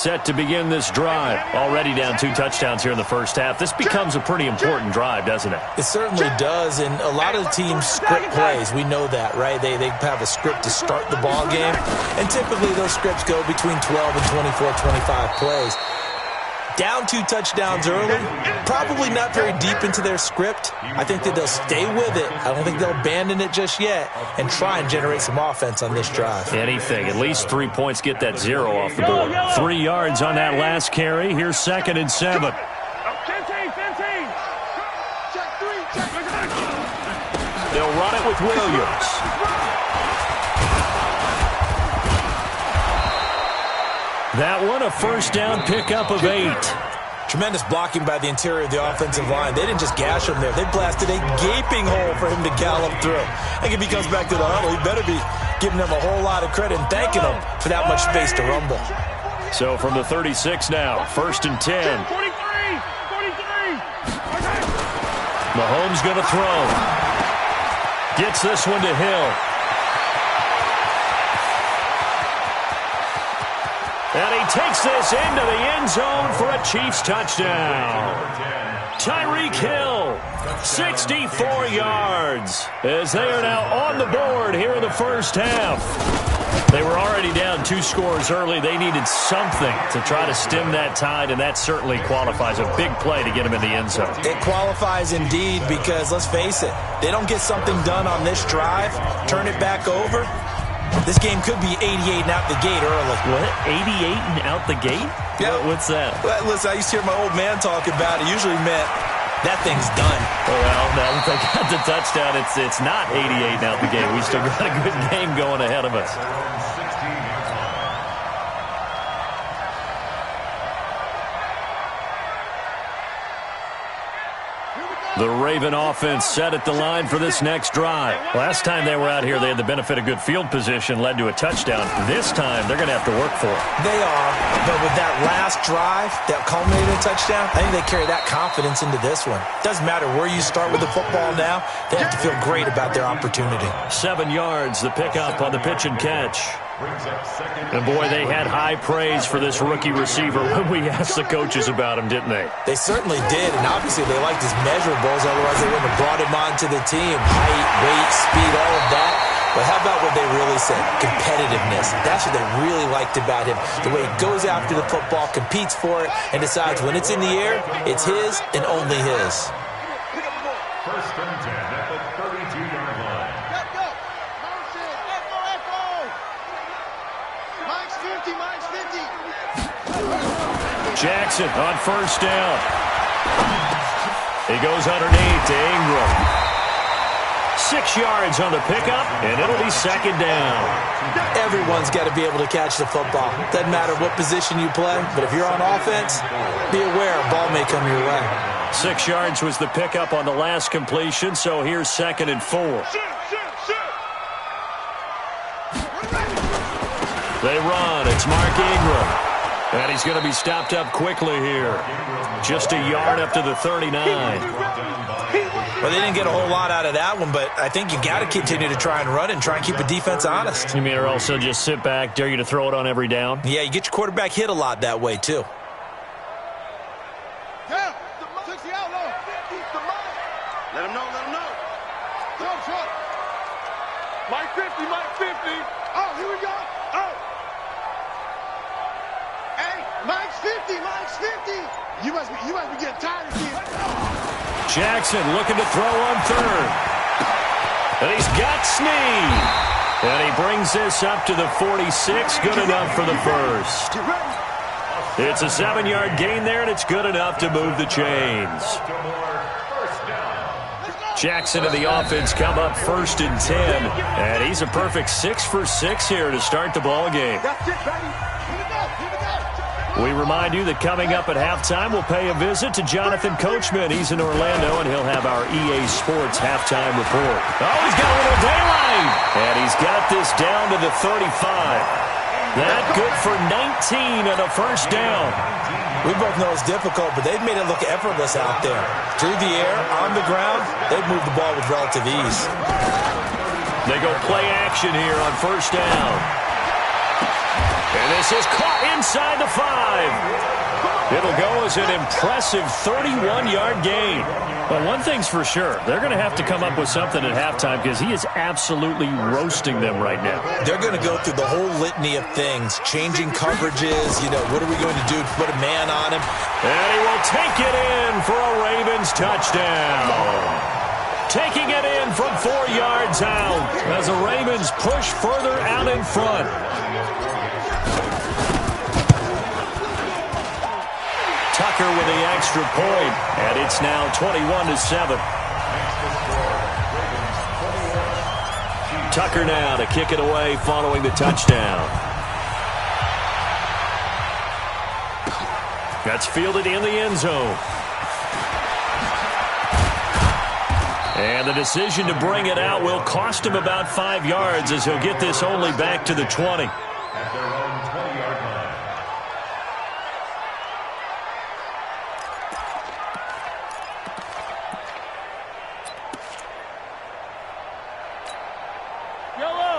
Set to begin this drive. Already down 2 touchdowns here in the first half. This becomes a pretty important drive, doesn't it? It certainly does, and a lot of the teams script plays. We know that, right? They have a script to start the ball game, and typically those scripts go between 12 and 24, 25 plays. Down 2 touchdowns early, probably not very deep into their script. I think that they'll stay with it. I don't think they'll abandon it just yet and try and generate some offense on this drive. Anything. At least 3 points, get that 0 off the board. 3 yards on that last carry. Here's 2nd and 7. They'll run it with Williams. That one, a first down pickup of 8. Tremendous blocking by the interior of the offensive line. They didn't just gash him there. They blasted a gaping hole for him to gallop through. I think if he comes back to the huddle, he better be giving them a whole lot of credit and thanking them for that much space to rumble. So from the 36 now, 1st and 10. 43. Mahomes going to throw. Gets this one to Hill. And he takes this into the end zone for a Chiefs touchdown. Tyreek Hill, 64 yards, as they are now on the board here in the first half. They were already down 2 scores early. They needed something to try to stem that tide, and that certainly qualifies. A big play to get them in the end zone. It qualifies indeed because, let's face it, they don't get something done on this drive, turn it back over. This game could be 88 and out the gate early. What? 88 and out the gate? Yeah. What's that? Well, listen, I used to hear my old man talk about it. Usually meant that thing's done. Well, now that they got the touchdown, it's not 88 and out the gate. We still got a good game going ahead of us. The Raven offense set at the line for this next drive. Last time they were out here, they had the benefit of good field position, led to a touchdown. This time, they're going to have to work for it. They are, but with that last drive that culminated in a touchdown, I think they carry that confidence into this one. Doesn't matter where you start with the football now, they have to feel great about their opportunity. 7 yards, the pickup on the pitch and catch. And boy, they had high praise for this rookie receiver when we asked the coaches about him, didn't they? They certainly did, and obviously they liked his measurables, otherwise they wouldn't have brought him onto the team. Height, weight, speed, all of that. But how about what they really said? Competitiveness. That's what they really liked about him. The way he goes after the football, competes for it, and decides when it's in the air, it's his and only his. First and 10 at the 32-yard line. Let's go. Echo. Mike's 50. Jackson on first down. He goes underneath to Ingram. 6 yards on the pickup, and it'll be 2nd down. Everyone's got to be able to catch the football. Doesn't matter what position you play, but if you're on offense, be aware a ball may come your way. 6 yards was the pickup on the last completion, so here's 2nd and 4. They run. It's Mark Ingram. And he's going to be stopped up quickly here. Just a yard up to the 39. Well, they didn't get a whole lot out of that one, but I think you got to continue to try and run and try and keep a defense honest. You mean or also just sit back, dare you to throw it on every down? Yeah, you get your quarterback hit a lot that way, too. Let him know. Mike 50. Oh, here we go. Oh. Hey, Mike's 50. You must be getting tired of seeing. Jackson looking to throw on 3rd. And he's got Snead. And he brings this up to the 46. Good enough for the first. It's a 7-yard gain there, and it's good enough to move the chains. Jackson and the offense come up 1st and 10. And he's a perfect 6 for 6 here to start the ball game. We remind you that coming up at halftime, we'll pay a visit to Jonathan Coachman. He's in Orlando, and he'll have our EA Sports halftime report. Oh, he's got a little daylight. And he's got this down to the 35. That good for 19 and a first down. We both know it's difficult, but they've made it look effortless out there. Through the air, on the ground, they've moved the ball with relative ease. They go play action here on first down. And this is caught inside the 5. It'll go as an impressive 31-yard gain. Well, one thing's for sure. They're going to have to come up with something at halftime because he is absolutely roasting them right now. They're going to go through the whole litany of things, changing coverages. What are we going to do to put a man on him? And he will take it in for a Ravens touchdown. Taking it in from 4 yards out as the Ravens push further out in front. Tucker with the extra point, and it's now 21-7. Tucker now to kick it away following the touchdown. That's fielded in the end zone. And the decision to bring it out will cost him about 5 yards as he'll get this only back to the 20.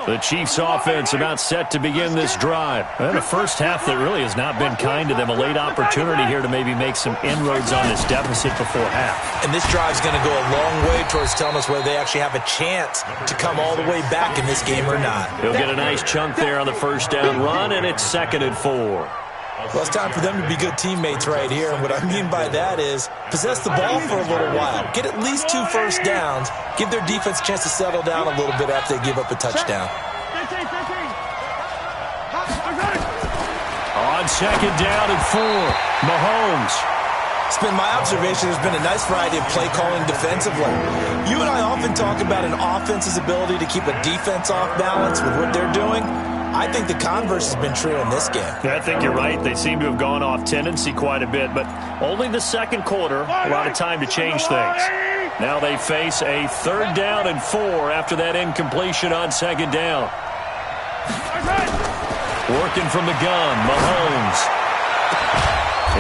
The Chiefs offense about set to begin this drive. And a first half that really has not been kind to them. A late opportunity here to maybe make some inroads on this deficit before half. And this drive's going to go a long way towards telling us whether they actually have a chance to come all the way back in this game or not. He'll get a nice chunk there on the first down run, and it's 2nd and 4. Well, it's time for them to be good teammates right here. And what I mean by that is possess the ball for a little while. Get at least 2 first downs. Give their defense a chance to settle down a little bit after they give up a touchdown. On 2nd down and 4, Mahomes. It's been my observation there's been a nice variety of play calling defensively. You and I often talk about an offense's ability to keep a defense off balance with what they're doing. I think the converse has been true in this game. Yeah, I think you're right. They seem to have gone off tendency quite a bit, but only the second quarter, a lot of time to change things. Now they face a 3rd down and 4 after that incompletion on 2nd down. Working from the gun, Mahomes.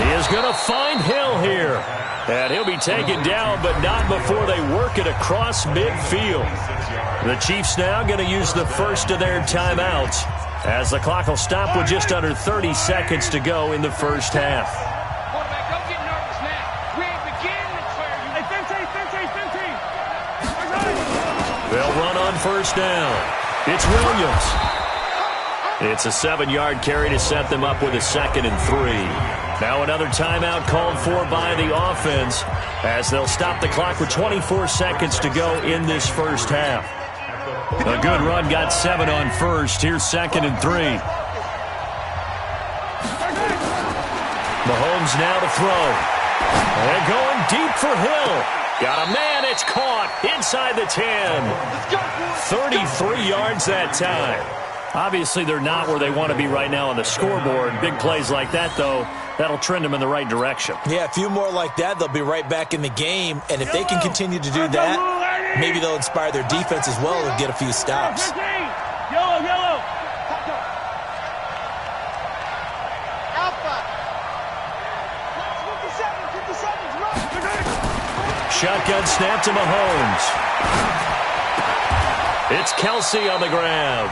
He is going to find Hill here. And he'll be taken down, but not before they work it across midfield. The Chiefs now going to use the first of their timeouts as the clock will stop with just under 30 seconds to go in the first half. Quarterback, don't get nervous now. We ain't beginning to clear you. Hey, 15. They'll run on first down. It's Williams. It's a 7-yard carry to set them up with a 2nd and 3. Now another timeout called for by the offense as they'll stop the clock with 24 seconds to go in this first half. A good run got 7 on first. Here's 2nd and 3. Mahomes now to throw. And going deep for Hill. Got a man. It's caught inside the 10. 33 yards that time. Obviously, they're not where they want to be right now on the scoreboard. Big plays like that, though, that'll trend them in the right direction. Yeah, a few more like that, they'll be right back in the game. And if they can continue to do that, maybe they'll inspire their defense as well and get a few stops. Yellow. Alpha. 57, Shotgun snap to Mahomes. It's Kelsey on the grab.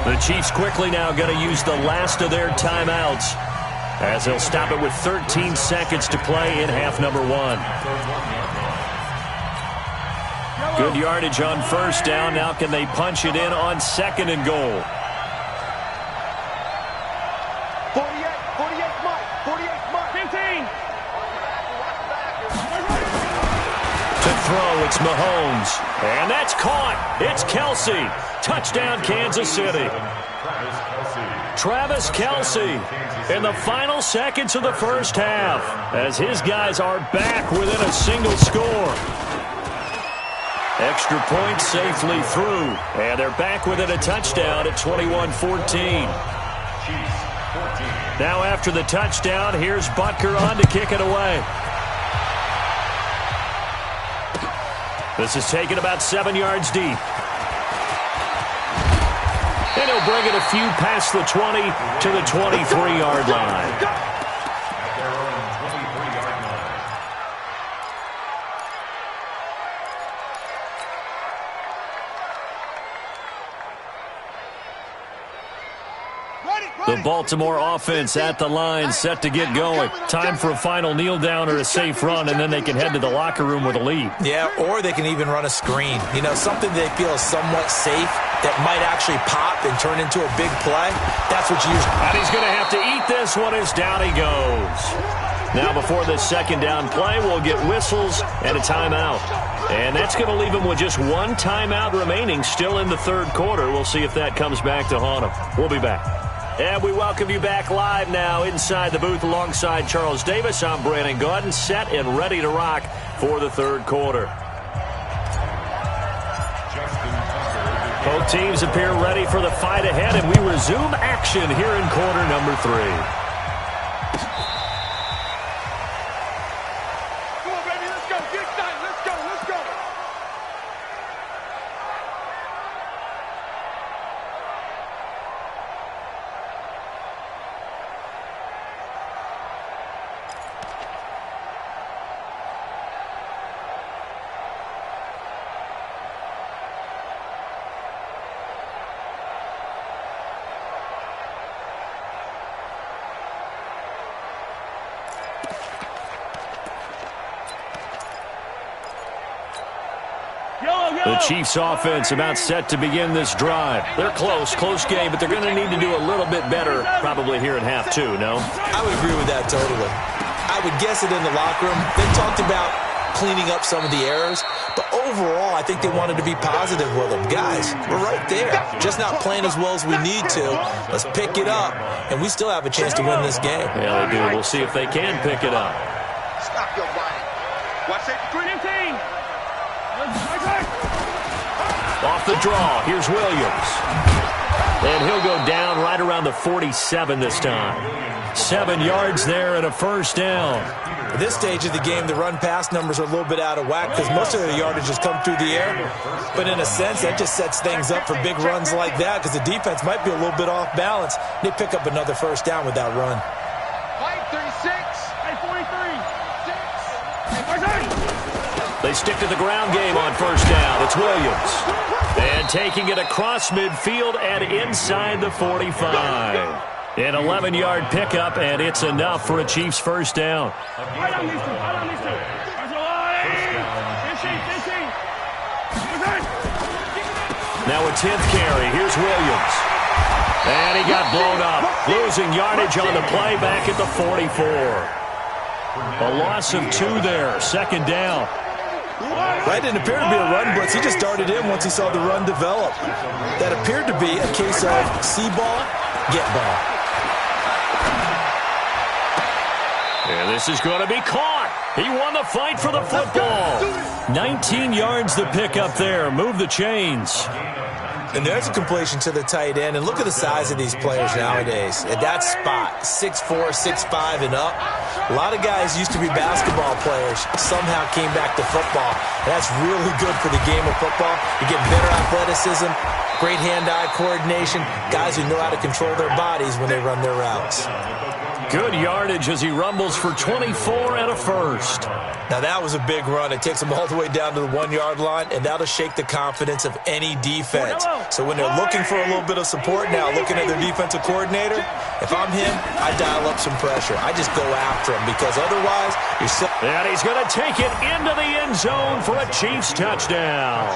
The Chiefs quickly now going to use the last of their timeouts as they'll stop it with 13 seconds to play in half number 1. Good yardage on first down. Now can they punch it in on 2nd and goal? 48 Mike. 15. To throw, it's Mahomes. And that's caught. It's Kelsey. Touchdown, Kansas City. Travis Kelsey in the final seconds of the first half as his guys are back within a single score. Extra point safely through, and they're back within a touchdown at 21-14. Now after the touchdown, here's Butker on to kick it away. This is taken about 7 yards deep. And he'll bring it a few past the 20 to the 23-yard line. The Baltimore offense at the line, set to get going. Time for a final kneel down or a safe run, and then they can head to the locker room with a lead. Yeah, or they can even run a screen. You know, something they feel is somewhat safe that might actually pop and turn into a big play. That's what you usually... And he's going to have to eat this one as down he goes. Now before this second down play, we'll get whistles and a timeout. And that's going to leave him with just one timeout remaining still in the third quarter. We'll see if that comes back to haunt him. We'll be back. And we welcome you back live now inside the booth alongside Charles Davis. I'm Brandon Gaudin, set and ready to rock for the third quarter. Both teams appear ready for the fight ahead, and we resume action here in quarter number 3. The Chiefs offense about set to begin this drive. They're close game, but they're going to need to do a little bit better probably here in half 2, no? I would agree with that totally. I would guess it in the locker room. They talked about cleaning up some of the errors, but overall, I think they wanted to be positive with them. Guys, we're right there. Just not playing as well as we need to. Let's pick it up, and we still have a chance to win this game. Yeah, they do. We'll see if they can pick it up. Stop your body. Watch it. 3-15. Off the draw, here's Williams. And he'll go down right around the 47 this time. 7 yards there and a first down. At this stage of the game, the run-pass numbers are a little bit out of whack because most of their yardage has come through the air. But in a sense, that just sets things up for big runs like that because the defense might be a little bit off balance. They pick up another first down with that run. 36, 43, 6, They stick to the ground game on first down. It's Williams. And taking it across midfield and inside the 45. An 11-yard pickup, and it's enough for a Chiefs first down. Now a 10th carry. Here's Williams. And he got blown up. Losing yardage on the play back at the 44. A loss of 2 there. Second down. That didn't appear to be a run blitz. He just darted in once he saw the run develop. That appeared to be a case of see ball, get ball. And this is going to be caught. He won the fight for the football. 19 yards to pick up there. Move the chains. And there's a completion to the tight end. And look at the size of these players nowadays. At that spot, 6'4", 6'5", and up. A lot of guys used to be basketball players, somehow came back to football. And that's really good for the game of football. You get better athleticism, great hand-eye coordination, guys who know how to control their bodies when they run their routes. Good yardage as he rumbles for 24 and a first. Now that was a big run. It takes them all the way down to the 1-yard line, and that'll shake the confidence of any defense. So when they're looking for a little bit of support now, looking at their defensive coordinator, if I'm him, I dial up some pressure. I just go after him because otherwise you're still... And he's going to take it into the end zone for a Chiefs touchdown.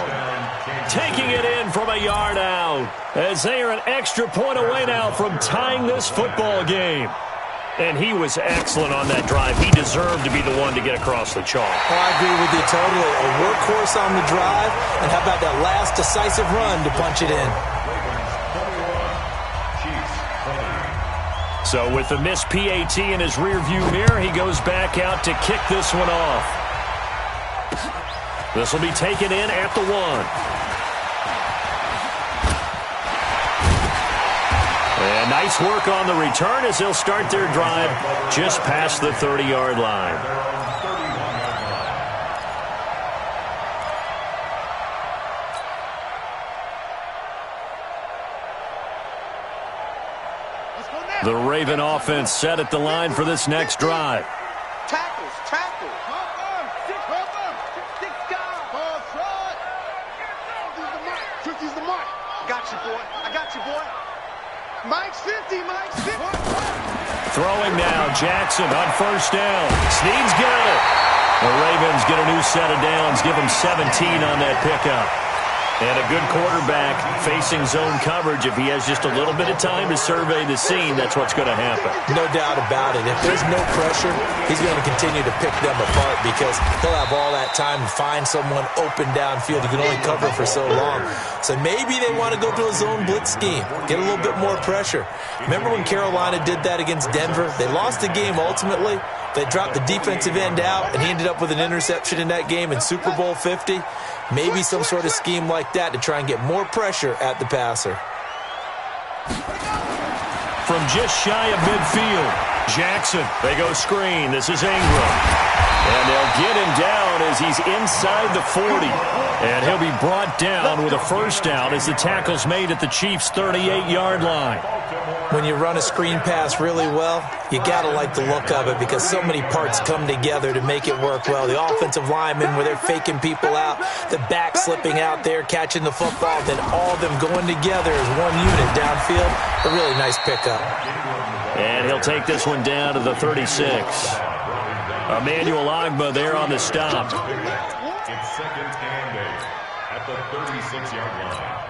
Taking it in from a yard out as they are an extra point away now from tying this football game. And he was excellent on that drive. He deserved to be the one to get across the chalk. Oh, I agree with you totally. A workhorse on the drive, and how about that last decisive run to punch it in? So with the missed PAT in his rearview mirror, he goes back out to kick this one off. This will be taken in at the 1. And nice work on the return as they'll start their drive just past the 30-yard line. The Raven offense set at the line for this next drive. Tackles. Got you, boy. I got you, boy. Mike's 50, Mike's 50. Throwing now, Jackson on first down. Snead's got it. The Ravens get a new set of downs, give them 17 on that pickup. And a good quarterback facing zone coverage. If he has just a little bit of time to survey the scene, that's what's going to happen. No doubt about it. If there's no pressure, he's going to continue to pick them apart because he'll have all that time to find someone open downfield. He can only cover for so long. So maybe they want to go to a zone blitz scheme, get a little bit more pressure. Remember when Carolina did that against Denver? They lost the game ultimately. They dropped the defensive end out, and he ended up with an interception in that game in Super Bowl 50. Maybe some sort of scheme like that to try and get more pressure at the passer. From just shy of midfield, Jackson. They go screen. This is Ingram. And they'll get him down as he's inside the 40. And he'll be brought down with a first down as the tackle's made at the Chiefs' 38-yard line. When you run a screen pass really well, you got to like the look of it because so many parts come together to make it work well. The offensive linemen, where they're faking people out, the back slipping out there, catching the football, then all of them going together as one unit downfield. A really nice pickup. And he'll take this one down to the 36. Emmanuel Ogbah there on the stop. It's second and 8 at the 36-yard line.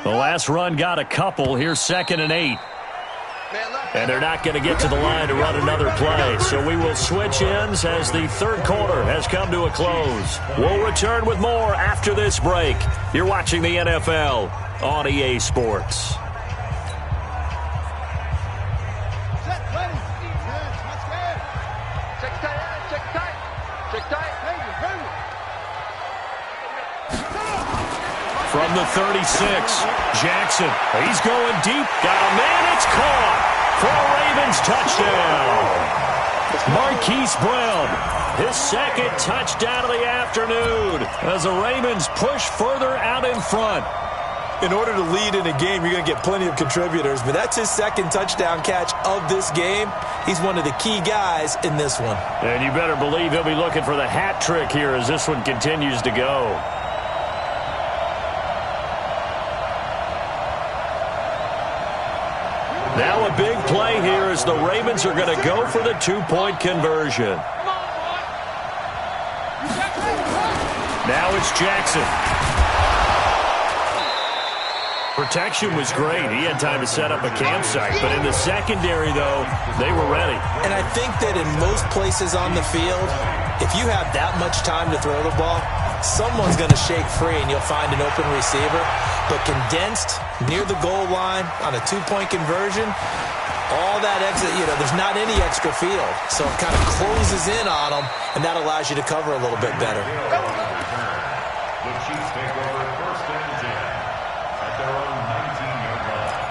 The last run got a couple. Here's second and 8. And they're not going to get to the line to run another play. So we will switch ends as the third quarter has come to a close. We'll return with more after this break. You're watching the NFL on EA Sports. From the 36, Jackson. He's going deep. Got a man. It's caught for a Ravens touchdown. Marquise Brown, his second touchdown of the afternoon as the Ravens push further out in front. In order to lead in a game, you're going to get plenty of contributors, but that's his second touchdown catch of this game. He's one of the key guys in this one. And you better believe he'll be looking for the hat trick here as this one continues to go. Now a big play here as the Ravens are going to go for the two-point conversion. Now it's Jackson. Protection was great. He had time to set up a campsite. But in the secondary, though, they were ready. And I think that in most places on the field, if you have that much time to throw the ball, someone's going to shake free and you'll find an open receiver. But condensed near the goal line on a two-point conversion, all that exit, there's not any extra field. So it kind of closes in on them, and that allows you to cover a little bit better. The Chiefs take over first and 10 at their own 19-yard line.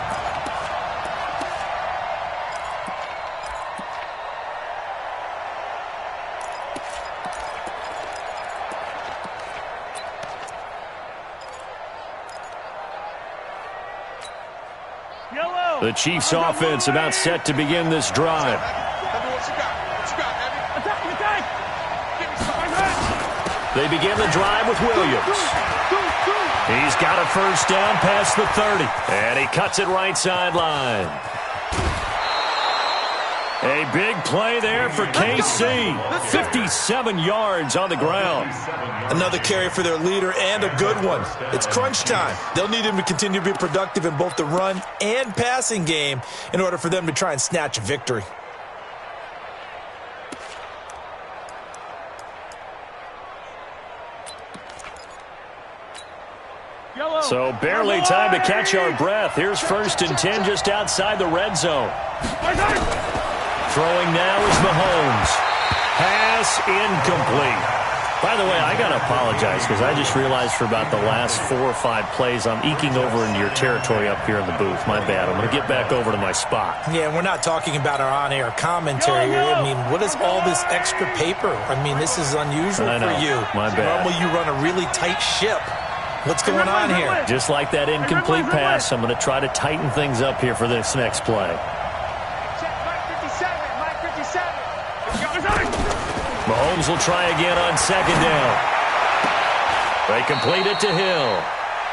The Chiefs offense about set to begin this drive. They begin the drive with Williams. He's got a first down past the 30. And he cuts it right sideline. A big play there for KC. 57 yards on the ground. Another carry for their leader and a good one. It's crunch time. They'll need him to continue to be productive in both the run and passing game in order for them to try and snatch a victory. So barely time to catch our breath. Here's first and 10 just outside the red zone. Throwing now is Mahomes. Pass incomplete. By the way, I got to apologize because I just realized for about the last 4 or 5 plays, I'm eking over into your territory up here in the booth. My bad. I'm going to get back over to my spot. Yeah, we're not talking about our on-air commentary here. I mean, what is all this extra paper? I mean, this is unusual for you. My bad. Normally you run a really tight ship. What's going on here? Just like that incomplete pass, I'm going to try to tighten things up here for this next play. Mahomes will try again on second down. They complete it to Hill.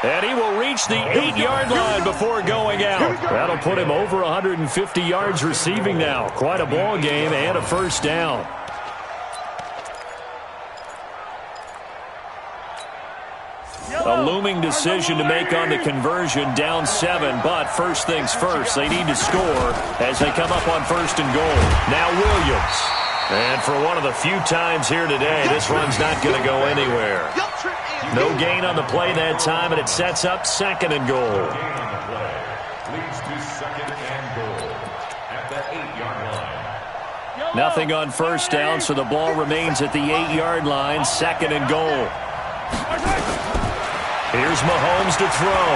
And he will reach the 8-yard line before going out. That'll put him over 150 yards receiving now. Quite a ball game and a first down. A looming decision to make on the conversion, down 7, but first things first, they need to score as they come up on first and goal. Now Williams. And for one of the few times here today, this run's not going to go anywhere. No gain on the play that time, and it sets up second and goal. Leads to second and goal at the 8-yard line. Nothing on first down, so the ball remains at the 8-yard line, second and goal. Here's Mahomes to throw.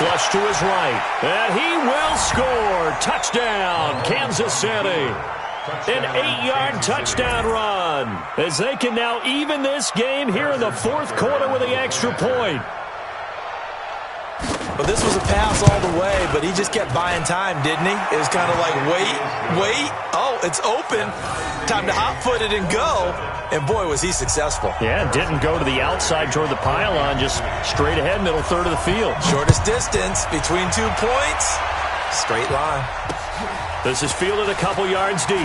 Flush to his right. And he will score. Touchdown, Kansas City. An 8-yard touchdown run. As they can now even this game here in the fourth quarter with the extra point. Well, this was a pass all the way, but he just kept buying time, didn't he? It was kind of like, wait. Oh, it's open. Time to hot-foot it and go. And, boy, was he successful. Yeah, didn't go to the outside toward the pylon, just straight ahead, middle third of the field. Shortest distance between 2 points. Straight line. This is fielded a couple yards deep. Oh,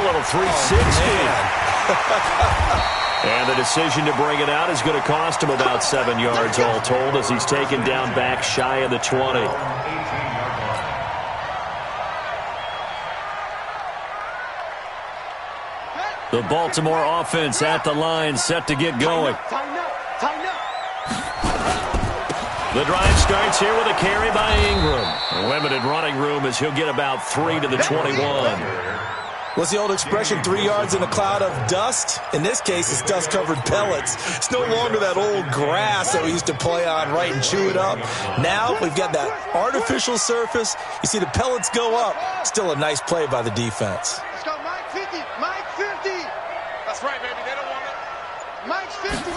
little 360. And the decision to bring it out is going to cost him about 7 yards all told as he's taken down back shy of the 20. The Baltimore offense at the line, set to get going. The drive starts here with a carry by Ingram. Limited running room as he'll get about 3 to the 21. What's the old expression, 3 yards in a cloud of dust? In this case, it's dust-covered pellets. It's no longer that old grass that we used to play on, right, and chew it up. Now we've got that artificial surface. You see the pellets go up. Still a nice play by the defense. Let's go, Mike 50. Mike 50. That's right, baby. They don't want it. Mike's 50.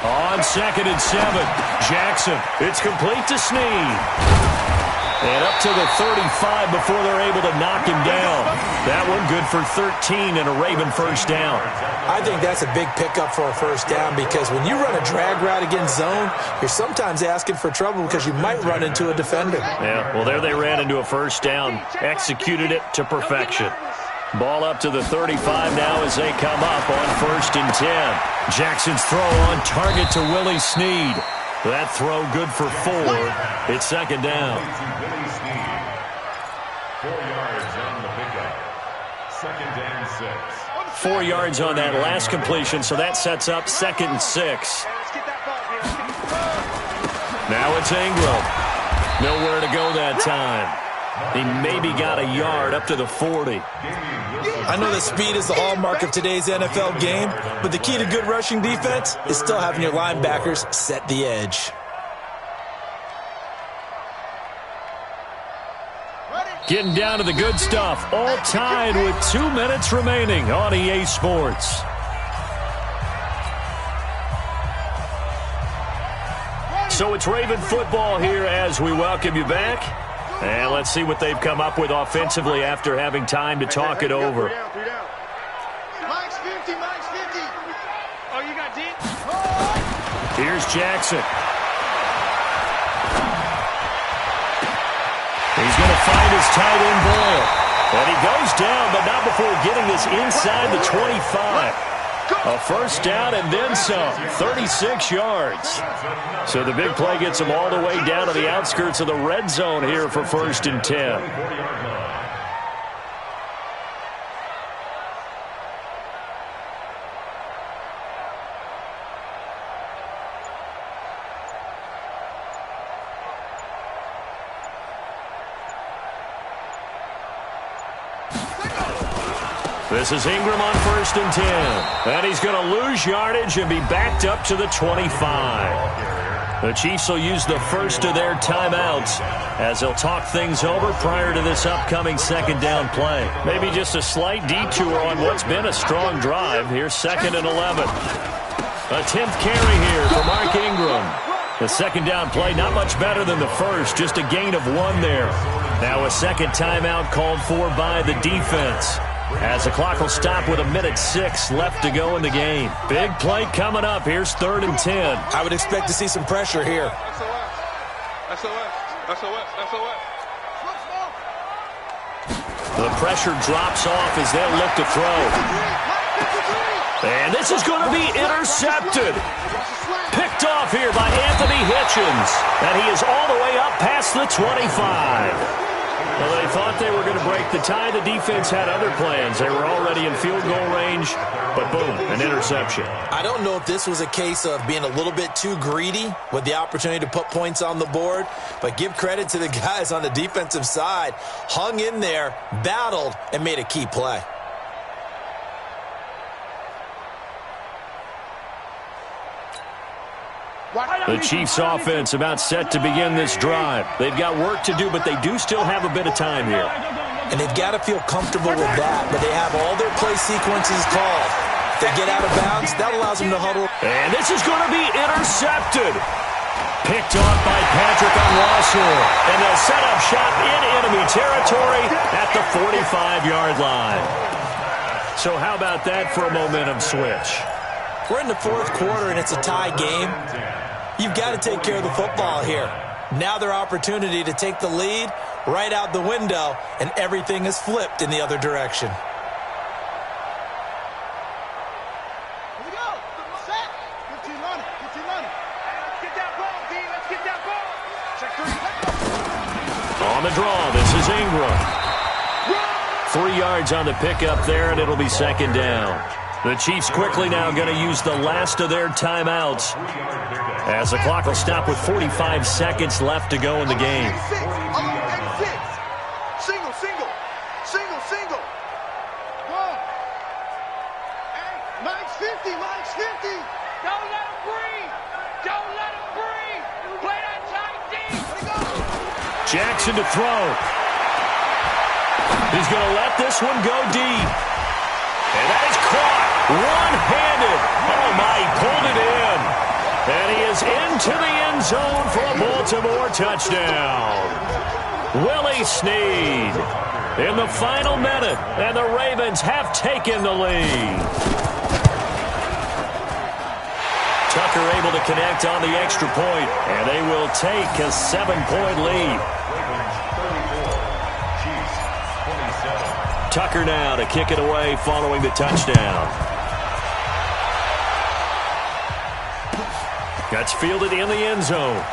On second and 7, Jackson. It's complete to Snead. And up to the 35 before they're able to knock him down. That one good for 13 and a Raven first down. I think that's a big pickup for a first down because when you run a drag route against zone, you're sometimes asking for trouble because you might run into a defender. Yeah, well, there they ran into a first down. Executed it to perfection. Ball up to the 35 now as they come up on first and 10. Jackson's throw on target to Willie Snead. That throw good for 4. It's second down. 4 yards on the pickup. Second and 6. 4 yards on that last completion, so that sets up second and 6. Now it's Ingram. Nowhere to go that time. He maybe got a yard up to the 40. I know that speed is the hallmark of today's NFL game, but the key to good rushing defense is still having your linebackers set the edge. Getting down to the good stuff. All tied with 2 minutes remaining on EA Sports. So it's Raven football here as we welcome you back. And let's see what they've come up with offensively after having time to talk it over. Mike's 50, Mike's 50. Oh, you got deep? Here's Jackson. He's going to find his tight end Boyle. And he goes down, but not before getting this inside the 25. A first down and then some, 36 yards. So the big play gets him all the way down to the outskirts of the red zone here for first and 10. This is Ingram on first and 10. And he's going to lose yardage and be backed up to the 25. The Chiefs will use the first of their timeouts as they'll talk things over prior to this upcoming second down play. Maybe just a slight detour on what's been a strong drive. Here's second and 11. A 10th carry here for Mark Ingram. The second down play not much better than the first, just a gain of 1 there. Now a second timeout called for by the defense. As the clock will stop with 1:06 left to go in the game. Big play coming up. Here's 3rd and 10. I would expect to see some pressure here. The pressure drops off as they'll look to throw. And this is going to be intercepted. Picked off here by Anthony Hitchens. And he is all the way up past the 25. Well, they thought they were going to break the tie. The defense had other plans. They were already in field goal range, but boom, an interception. I don't know if this was a case of being a little bit too greedy with the opportunity to put points on the board, but give credit to the guys on the defensive side. Hung in there, battled, and made a key play. The Chiefs offense about set to begin this drive. They've got work to do, but they do still have a bit of time here. And they've got to feel comfortable with that, but they have all their play sequences called. If they get out of bounds, that allows them to huddle. And this is going to be intercepted. Picked off by Patrick Onwuasor. And they'll set up shop in enemy territory at the 45-yard line. So how about that for a momentum switch? We're in the 4th quarter, and it's a tie game. You've got to take care of the football here. Now their opportunity to take the lead right out the window, and everything is flipped in the other direction. Here we go. Set. 15 on it. 15 on it. Let's get that ball, D. Let's get that ball. Check 3. On the draw, this is Ingram. 3 yards on the pickup there, and it'll be 2nd down. The Chiefs quickly now going to use the last of their timeouts as the clock will stop with 45 seconds left to go in the game. Single, single. Single, single. One. Mike's 50. Mike's 50. Don't let him breathe. Don't let him breathe. Play that tight deep. Let it go. Jackson to throw. He's going to let this one go deep. And that is caught. One-handed. Oh, my, he pulled it in. And he is into the end zone for a Baltimore touchdown. Willie Snead in the final minute, and the Ravens have taken the lead. Tucker able to connect on the extra point, and they will take a 7-point lead. Tucker now to kick it away following the touchdown. That's fielded in the end zone.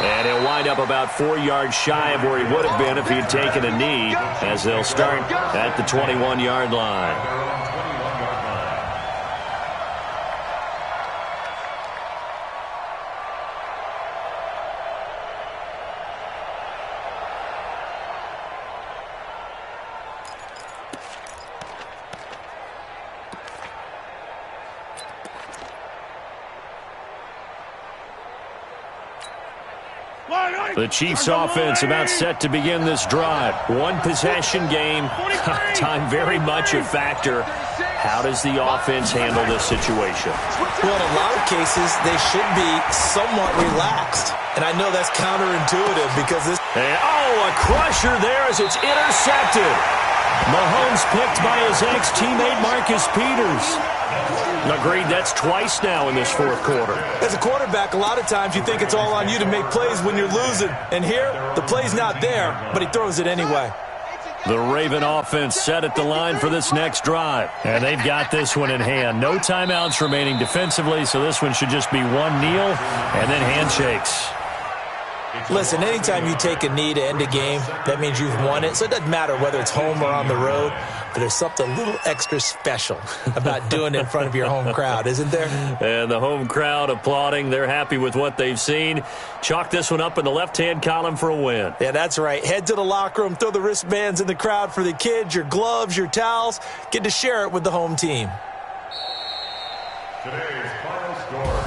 And he'll wind up about 4 yards shy of where he would have been if he had taken a knee, as they'll start at the 21-yard line. The Chiefs offense about set to begin this drive. 1 possession game. Time very much a factor. How does the offense handle this situation? Well, in a lot of cases, they should be somewhat relaxed. And I know that's counterintuitive because this... And, a crusher there as it's intercepted. Mahomes picked by his ex-teammate Marcus Peters. Agreed, that's twice now in this 4th quarter. As a quarterback, a lot of times you think it's all on you to make plays when you're losing. And here, the play's not there, but he throws it anyway. The Raven offense set at the line for this next drive. And they've got this one in hand. No timeouts remaining defensively, so this one should just be one kneel and then handshakes. Listen, anytime you take a knee to end a game, that means you've won it. So it doesn't matter whether it's home or on the road, but there's something a little extra special about doing it in front of your home crowd, isn't there? And the home crowd applauding. They're happy with what they've seen. Chalk this one up in the left-hand column for a win. Yeah, that's right. Head to the locker room, throw the wristbands in the crowd for the kids, your gloves, your towels. Get to share it with the home team.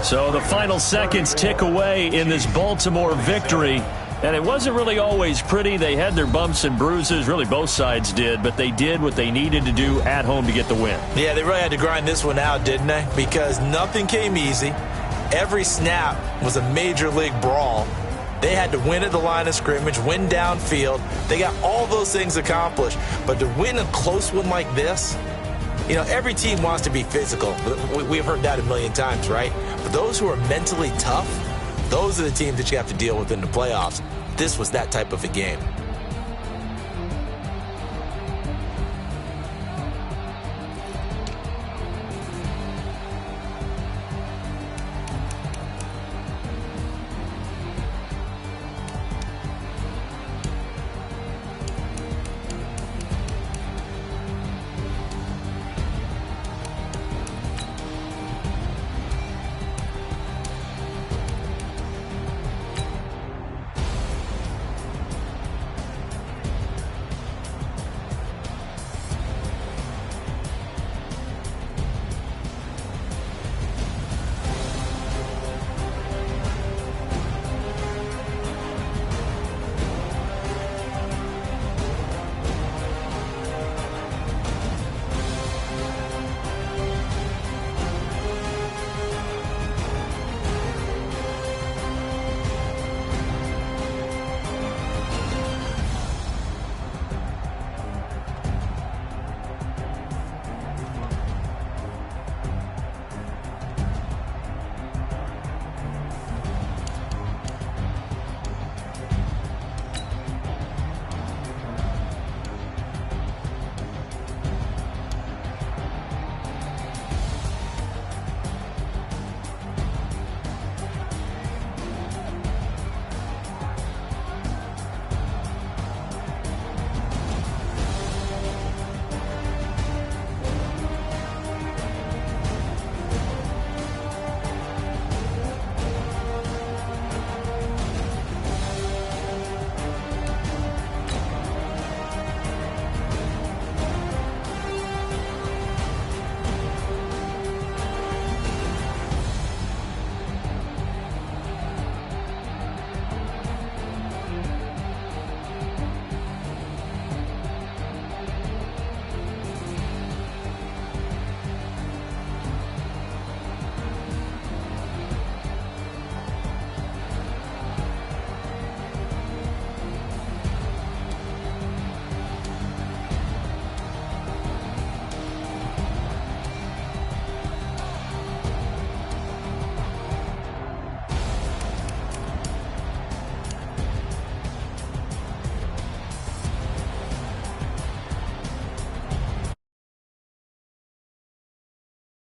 So the final seconds tick away in this Baltimore victory. And it wasn't really always pretty. They had their bumps and bruises. Really, both sides did. But they did what they needed to do at home to get the win. Yeah, they really had to grind this one out, didn't they? Because nothing came easy. Every snap was a major league brawl. They had to win at the line of scrimmage, win downfield. They got all those things accomplished. But to win a close one like this, you know, every team wants to be physical. We've heard that a million times, right? But those who are mentally tough, those are the teams that you have to deal with in the playoffs. This was that type of a game.